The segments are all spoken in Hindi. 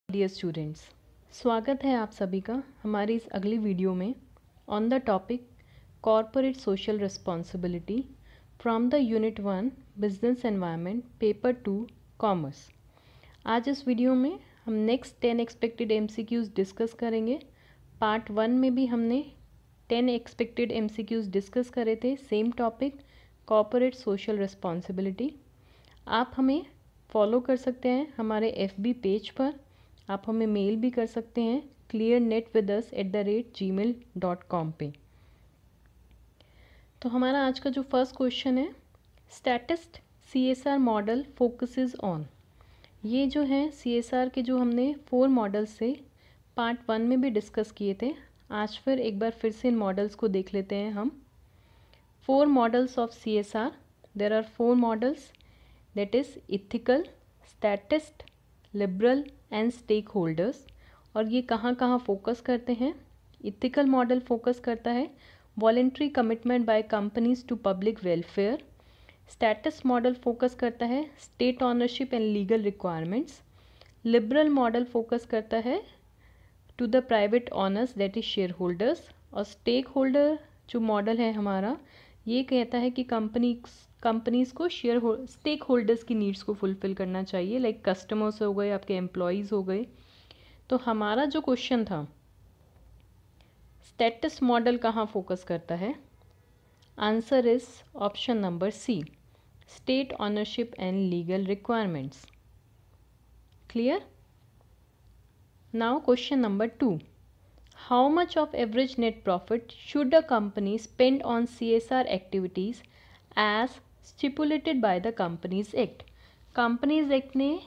डियर स्टूडेंट्स, स्वागत है आप सभी का हमारी इस अगली वीडियो में on the topic corporate social responsibility from the unit 1 business environment paper 2 commerce. आज इस वीडियो में हम नेक्स्ट 10 एक्सपेक्टेड एमसीक्यूज़ डिस्कस करेंगे। पार्ट 1 में भी हमने 10 एक्सपेक्टेड एमसीक्यूज़ डिस्कस करे थे, same topic corporate social responsibility. आप हमें फॉलो कर सकते हैं हमारे FB पेज पर, आप हमें मेल भी कर सकते हैं clearnetwithus@gmail.com पे। तो हमारा आज का जो फर्स्ट क्वेश्चन है, statist CSR model focuses on. ये जो है CSR के जो हमने 4 मॉडल्स से पार्ट 1 में भी डिस्कस किए थे, आज फिर एक बार फिर से इन मॉडल्स को देख लेते हैं हम। 4 models of CSR, there are 4 models, that is ethical, statist, liberal and stakeholders. और ये कहाँ कहाँ फोकस करते हैं? इथिकल मॉडल फोकस करता है voluntary commitment by companies to public welfare. Statist model focus करता है state ownership and legal requirements. Liberal model focus करता है to the private owners that is shareholders. और स्टेक होल्डर जो मॉडल है हमारा, ये कहता है कि कंपनीज को स्टेक होल्डर्स की नीड्स को फुलफिल करना चाहिए, लाइक कस्टमर्स हो गए, आपके एम्प्लॉयज़ हो गए। तो हमारा जो क्वेश्चन था, स्टैटिस्ट मॉडल कहाँ फोकस करता है? Answer is option number C, state ownership and legal requirements. Clear? Now question number 2, how much of average net profit should a company spend on CSR activities as stipulated by the companies act. Companies act ने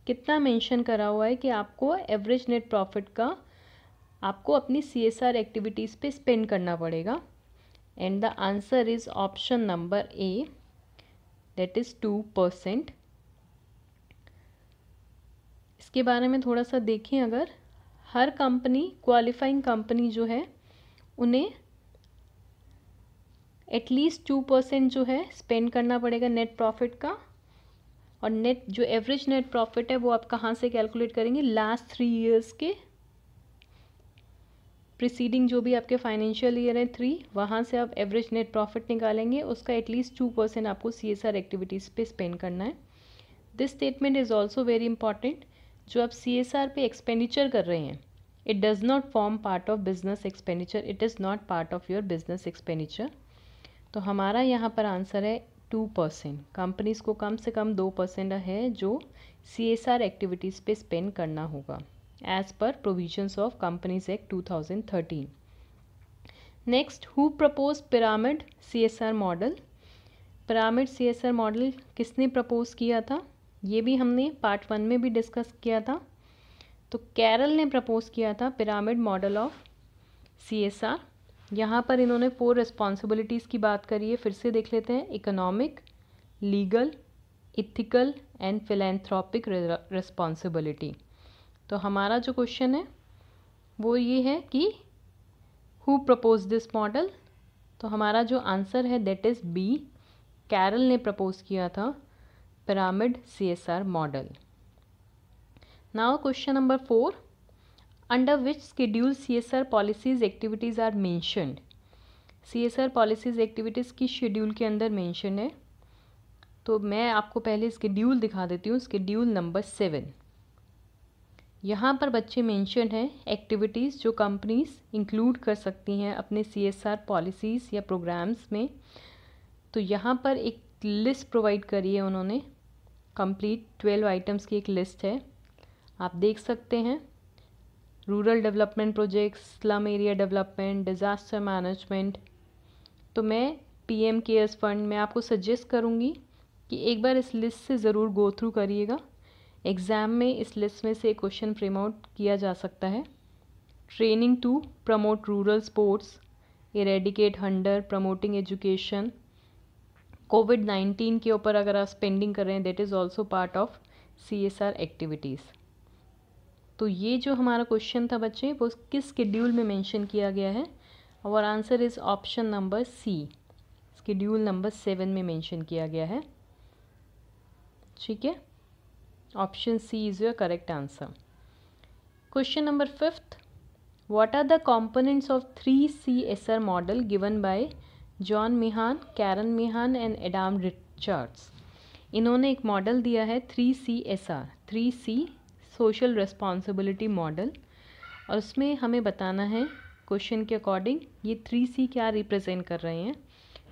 कितना मेंशन करा हुआ है कि आपको एवरेज नेट प्रॉफिट का आपको अपनी CSR एक्टिविटीज़ पे स्पेंड करना पड़ेगा। And the answer is option number A, that is 2%। इसके बारे में थोड़ा सा देखें, अगर हर कंपनी, क्वालिफाइंग कंपनी जो है, उन्हें एटलीस्ट 2% जो है स्पेंड करना पड़ेगा नेट प्रॉफिट का। और नेट जो एवरेज नेट प्रॉफिट है वो आप कहाँ से कैलकुलेट करेंगे? लास्ट 3 ईयर्स के प्रीसीडिंग जो भी आपके फाइनेंशियल ईयर है 3, वहाँ से आप एवरेज नेट प्रॉफिट निकालेंगे, उसका एटलीस्ट 2% आपको CSR एक्टिविटीज़ पे स्पेंड करना है। This statement is also very important. जो आप CSR पे एक्सपेंडिचर कर रहे हैं, it does not form part of business expenditure, it is not part of your business expenditure. तो हमारा यहाँ पर आंसर है 2%। कंपनीज़ को कम से कम 2% है जो CSR एक्टिविटीज़ पे स्पेंड करना होगा as per provisions of companies act 2013। Next, who propose pyramid CSR model? Pyramid CSR model किसने प्रपोज किया था? ये भी हमने पार्ट 1 में भी डिस्कस किया था। तो कैरल ने प्रपोज किया था पिरामिड मॉडल ऑफ CSR। यहाँ पर इन्होंने 4 रिस्पॉन्सिबिलिटीज़ की बात करी है, फिर से देख लेते हैं। Economic, legal, ethical and philanthropic responsibility. तो हमारा जो क्वेश्चन है वो ये है कि हु प्रपोज दिस मॉडल? तो हमारा जो आंसर है दैट इज़ बी, कैरल ने प्रपोज किया था pyramid CSR model. Now question number 4, under which schedule CSR policies activities are mentioned? CSR policies activities की शेड्यूल के अंदर मेंशन है। तो मैं आपको पहले शेड्यूल दिखा देती हूँ, शेड्यूल नंबर 7। यहाँ पर बच्चे मेंशन है एक्टिविटीज़ जो कंपनीज इंक्लूड कर सकती हैं अपने CSR पॉलिसीज़ या प्रोग्राम्स में। तो यहाँ पर एक लिस्ट प्रोवाइड करी है उन्होंने, कंप्लीट 12 आइटम्स की एक लिस्ट है, आप देख सकते हैं। Rural development projects, slum area development, disaster management. तो मैं PM केयर्स फंड में आपको सजेस्ट करूँगी कि एक बार इस लिस्ट से ज़रूर गो थ्रू करिएगा। एग्ज़ाम में इस लिस्ट में से क्वेश्चन फ्रेम आउट किया जा सकता है। Training to promote rural sports, eradicate hunger, promoting education, COVID-19 के ऊपर अगर आप स्पेंडिंग कर रहे हैं, that is also part of CSR activities. तो ये जो हमारा क्वेश्चन था बच्चे, वो किस शेड्यूल में मेंशन किया गया है? और answer is option number C, schedule number 7 में मेंशन किया गया है। ठीक है, option C is your correct answer. Question number 5th, what are the components of 3CSR model given by John Meehan, Karen Meehan and Adam Richards. इन्होंने एक मॉडल दिया है 3CSR, 3C social responsibility model, और उसमें हमें बताना है क्वेश्चन के अकॉर्डिंग ये 3C क्या रिप्रेजेंट कर रहे हैं।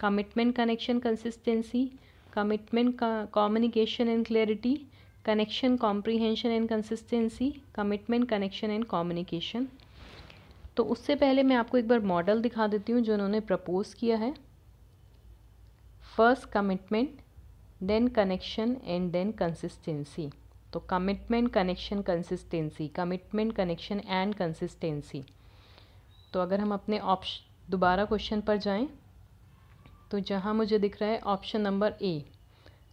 Commitment, connection, consistency, commitment, communication and clarity, connection, comprehension and consistency, commitment, connection and communication. तो उससे पहले मैं आपको एक बार मॉडल दिखा देती हूँ जो उन्होंने प्रपोज किया है। First commitment, then connection and then consistency. तो commitment, connection, consistency, commitment, connection and consistency. तो अगर हम अपने ऑप्शन दोबारा क्वेश्चन पर जाएं तो जहां मुझे दिख रहा है option number A,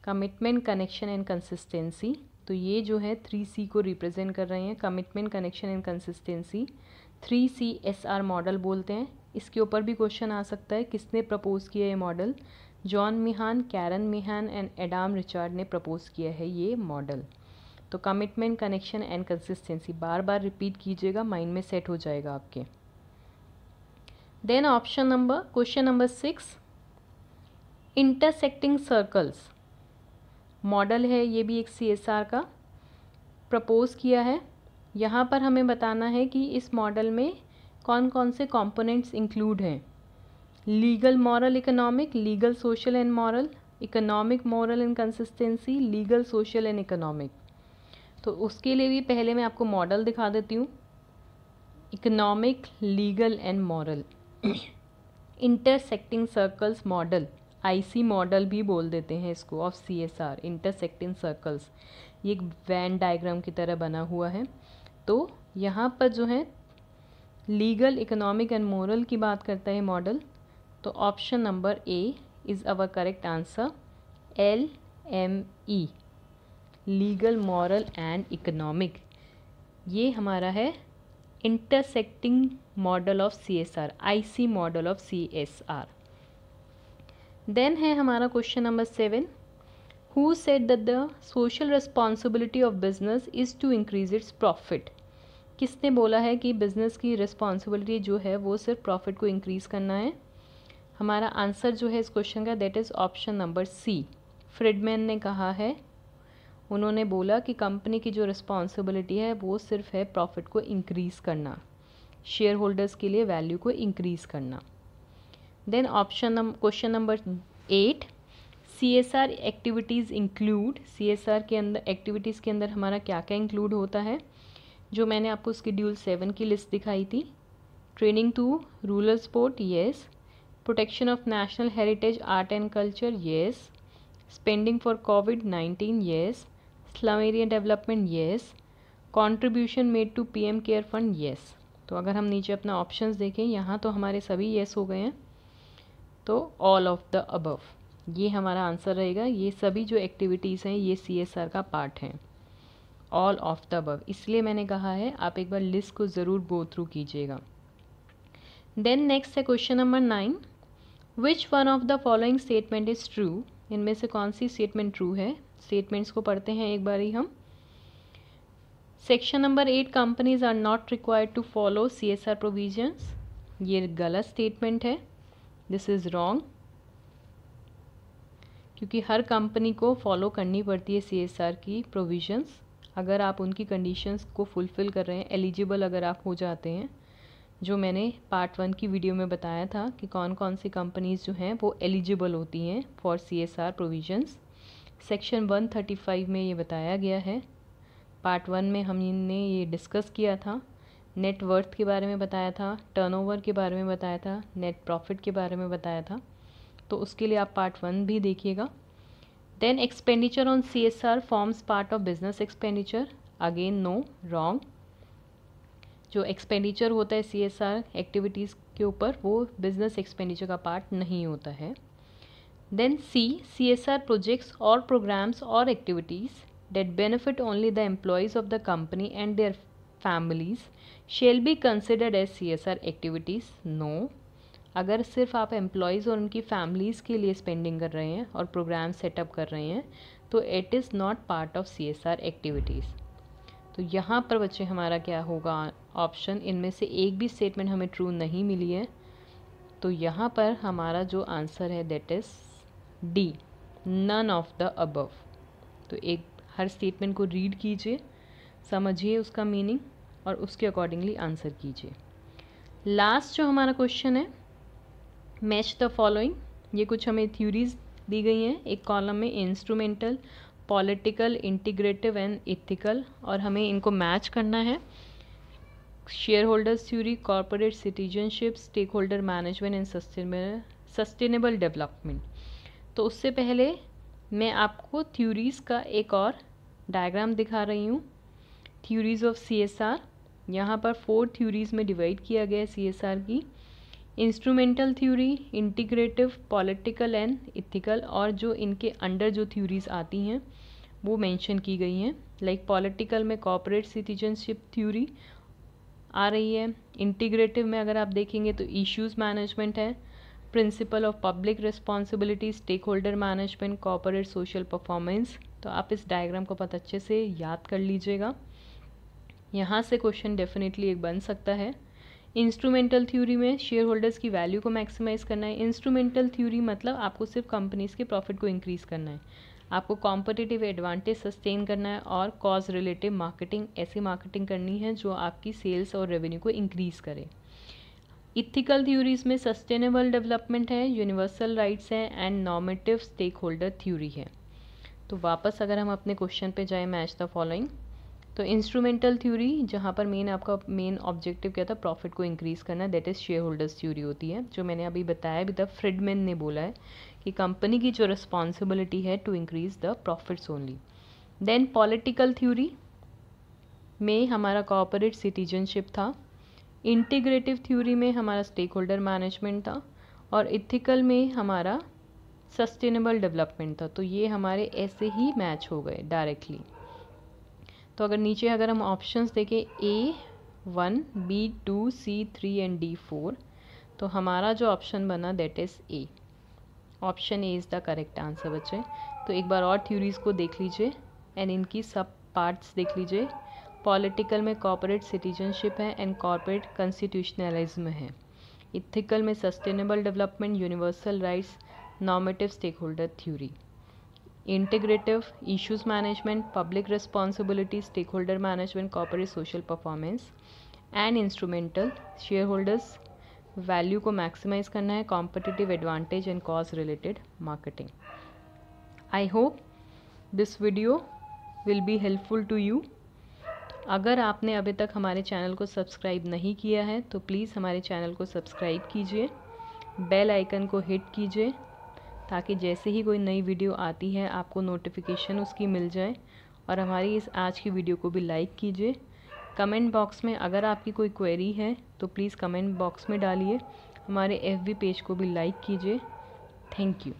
commitment, connection and consistency, तो ये जो है 3C को रिप्रेजेंट कर रहे हैं। Commitment, connection and consistency 3CSR model बोलते हैं। इसके ऊपर भी क्वेश्चन आ सकता है किसने प्रपोज किया ये model. John Meehan, Karen Meehan and Adam Richard ने प्रपोज किया है ये मॉडल। तो कमिटमेंट, कनेक्शन एंड कंसिस्टेंसी बार बार रिपीट कीजिएगा, माइंड में सेट हो जाएगा आपके। Then question number 6, intersecting circles model है, ये भी एक CSR का प्रपोज किया है। यहाँ पर हमें बताना है कि इस मॉडल में कौन कौन से कंपोनेंट्स इंक्लूड हैं। Legal, moral, economic, legal, social and moral, economic, moral and consistency, legal, social and economic. तो उसके लिए भी पहले मैं आपको मॉडल दिखा देती हूँ। Economic, legal and moral, intersecting circles model, IC model भी बोल देते हैं इसको, ऑफ CSR, इंटरसेक्टिंग सर्कल्स। ये एक वैन डायग्राम की तरह बना हुआ है। तो यहाँ पर जो है लीगल, इकोनॉमिक एंड मोरल की बात करता है मॉडल। तो option number A is our correct answer, LME, legal, moral and economic. ये हमारा है intersecting model of CSR, IC model of CSR। Then है हमारा question number 7, who said that the social responsibility of business is to increase its profit. किसने बोला है कि बिजनेस की रिस्पॉन्सिबिलिटी जो है वो सिर्फ प्रॉफिट को इंक्रीज़ करना है। हमारा आंसर जो है इस क्वेश्चन का that is option number C, Fridman ने कहा है। उन्होंने बोला कि कंपनी की जो रिस्पॉन्सिबिलिटी है वो सिर्फ है प्रॉफिट को इंक्रीज़ करना, शेयर होल्डर्स के लिए वैल्यू को इंक्रीज़ करना। Then question number 8, CSR activities include, CSR के अंदर एक्टिविटीज़ के अंदर हमारा क्या क्या इंक्लूड होता है, जो मैंने आपको शेड्यूल 7 की लिस्ट दिखाई थी। Training to rural sport, yes. Protection of national heritage, art and culture, yes. Spending for कोविड-19, yes. Slum area development, yes. Contribution made to PM care fund, yes. तो अगर हम नीचे अपना ऑप्शंस देखें, यहाँ तो हमारे सभी येस हो गए हैं, तो ऑल ऑफ द अबव ये हमारा आंसर रहेगा। ये सभी जो एक्टिविटीज़ हैं ये CSR का पार्ट हैं, ऑल ऑफ द अबव। इसलिए मैंने कहा है आप एक बार लिस्ट को ज़रूर गो थ्रू कीजिएगा। देन नेक्स्ट है question number 9, which one of the following statement is true. इनमें से कौन सी स्टेटमेंट ट्रू है। स्टेटमेंट्स को पढ़ते हैं एक बार ही हम। Section number 8, companies are not required to follow CSR provisions, ये गलत स्टेटमेंट है, दिस इज़ रॉन्ग, क्योंकि हर कंपनी को फॉलो करनी पड़ती है CSR की प्रोविजंस। अगर आप उनकी कंडीशंस को फुलफ़िल कर रहे हैं, एलिजिबल अगर आप हो जाते हैं, जो मैंने पार्ट 1 की वीडियो में बताया था कि कौन कौन सी कंपनीज़ जो हैं वो एलिजिबल होती हैं फॉर CSR प्रोविजंस। सेक्शन 135 में ये बताया गया है। पार्ट 1 में हमने ये डिस्कस किया था, नेट वर्थ के बारे में बताया था, टर्नओवर के बारे में बताया था, नेट प्रॉफिट के बारे में बताया था। तो उसके लिए आप पार्ट 1 भी देखिएगा। Then expenditure on CSR forms part of business expenditure, again no, wrong. जो एक्सपेंडिचर होता है CSR एक्टिविटीज़ के ऊपर वो बिजनेस एक्सपेंडिचर का पार्ट नहीं होता है। देन C, CSR प्रोजेक्ट्स और प्रोग्राम्स और activities that benefit only the employees of the company and their families shall be considered as CSR activities, no। अगर सिर्फ आप एम्प्लॉयज़ और उनकी फैमिलीज़ के लिए स्पेंडिंग कर रहे हैं और प्रोग्राम सेटअप कर रहे हैं तो it is not part of CSR activities. तो यहाँ पर बच्चे हमारा क्या होगा ऑप्शन, इनमें से एक भी स्टेटमेंट हमें ट्रू नहीं मिली है, तो यहाँ पर हमारा जो आंसर है that is D, none of the above. तो एक हर स्टेटमेंट को रीड कीजिए, समझिए उसका मीनिंग और उसके अकॉर्डिंगली आंसर कीजिए। लास्ट जो हमारा क्वेश्चन है, मैच द फॉलोइंग। ये कुछ हमें थ्योरीज दी गई हैं एक कॉलम में, instrumental, political, integrative and ethical, और हमें इनको मैच करना है। Shareholders theory, corporate citizenship, stakeholder management and sustainable development. तो उससे पहले मैं आपको थ्योरीज का एक और डायग्राम दिखा रही हूँ। थ्योरीज ऑफ CSR, यहाँ पर 4 थ्योरीज में डिवाइड किया गया है CSR की। Instrumental theory, integrative, political and ethical, और जो इनके अंडर जो थ्योरीज आती हैं वो मेंशन की गई हैं। लाइक पॉलिटिकल में कॉर्पोरेट सिटीजनशिप थ्योरी आ रही है। इंटीग्रेटिव में अगर आप देखेंगे तो इश्यूज मैनेजमेंट है, principle of public responsibility, stakeholder management, corporate social performance. तो आप इस डायग्राम को बहुत अच्छे से याद कर लीजिएगा, यहाँ से क्वेश्चन डेफिनेटली एक बन सकता है। इंस्ट्रूमेंटल थ्योरी में शेयर होल्डर्स की वैल्यू को मैक्सिमाइज करना है। इंस्ट्रूमेंटल थ्योरी मतलब आपको सिर्फ कंपनीज के प्रॉफिट को इंक्रीज करना है, आपको कॉम्पिटिटिव एडवांटेज सस्टेन करना है और कॉज रिलेटिव मार्केटिंग, ऐसी मार्केटिंग करनी है जो आपकी सेल्स और रेवेन्यू को इंक्रीज करे। इथिकल थ्योरीज में सस्टेनेबल डेवलपमेंट है, यूनिवर्सल राइट्स है and normative stakeholder theory है। तो वापस अगर हम अपने क्वेश्चन पे जाएं, मैच द फॉलोइंग, तो इंस्ट्रूमेंटल थ्योरी जहाँ पर आपका मेन ऑब्जेक्टिव क्या था, प्रॉफिट को इंक्रीज करना, that is share holders theory होती है, जो मैंने अभी बताया भी था। फ्रिडमैन ने बोला है कि कंपनी की जो रिस्पॉन्सिबिलिटी है to increase the profits only. Then political theory में हमारा कॉर्पोरेट सिटीजनशिप था। इंटीग्रेटिव थ्योरी में हमारा स्टेक होल्डर मैनेजमेंट था, और इथिकल में हमारा सस्टेनेबल डेवलपमेंट था। तो ये हमारे ऐसे ही मैच हो गए डायरेक्टली। तो अगर नीचे अगर हम ऑप्शंस देखें A1, B2, C3 and D4, तो हमारा जो ऑप्शन बना that is a, option A is the correct answer बच्चे। तो एक बार और थ्योरीज को देख लीजिए एंड इनकी सब पार्ट्स देख लीजिए। पॉलिटिकल में कॉर्पोरेट सिटीजनशिप है एंड कॉर्पोरेट कॉन्स्टिट्यूशनलिज्म है। इथिकल में sustainable development, universal rights, normative stakeholder theory. Integrative, issues management, public responsibility, stakeholder management, corporate social performance. And instrumental, shareholders value को मैक्सिमाइज करना है, competitive advantage and cause related marketing. I hope this video will be helpful to you. अगर आपने अभी तक हमारे चैनल को सब्सक्राइब नहीं किया है तो प्लीज़ हमारे चैनल को सब्सक्राइब कीजिए, बेल आइकन को हिट कीजिए, ताकि जैसे ही कोई नई वीडियो आती है आपको नोटिफिकेशन उसकी मिल जाए। और हमारी इस आज की वीडियो को भी लाइक कीजिए। कमेंट बॉक्स में अगर आपकी कोई क्वेरी है तो प्लीज़ कमेंट बॉक्स में डालिए। हमारे FB पेज को भी लाइक कीजिए। Thank you.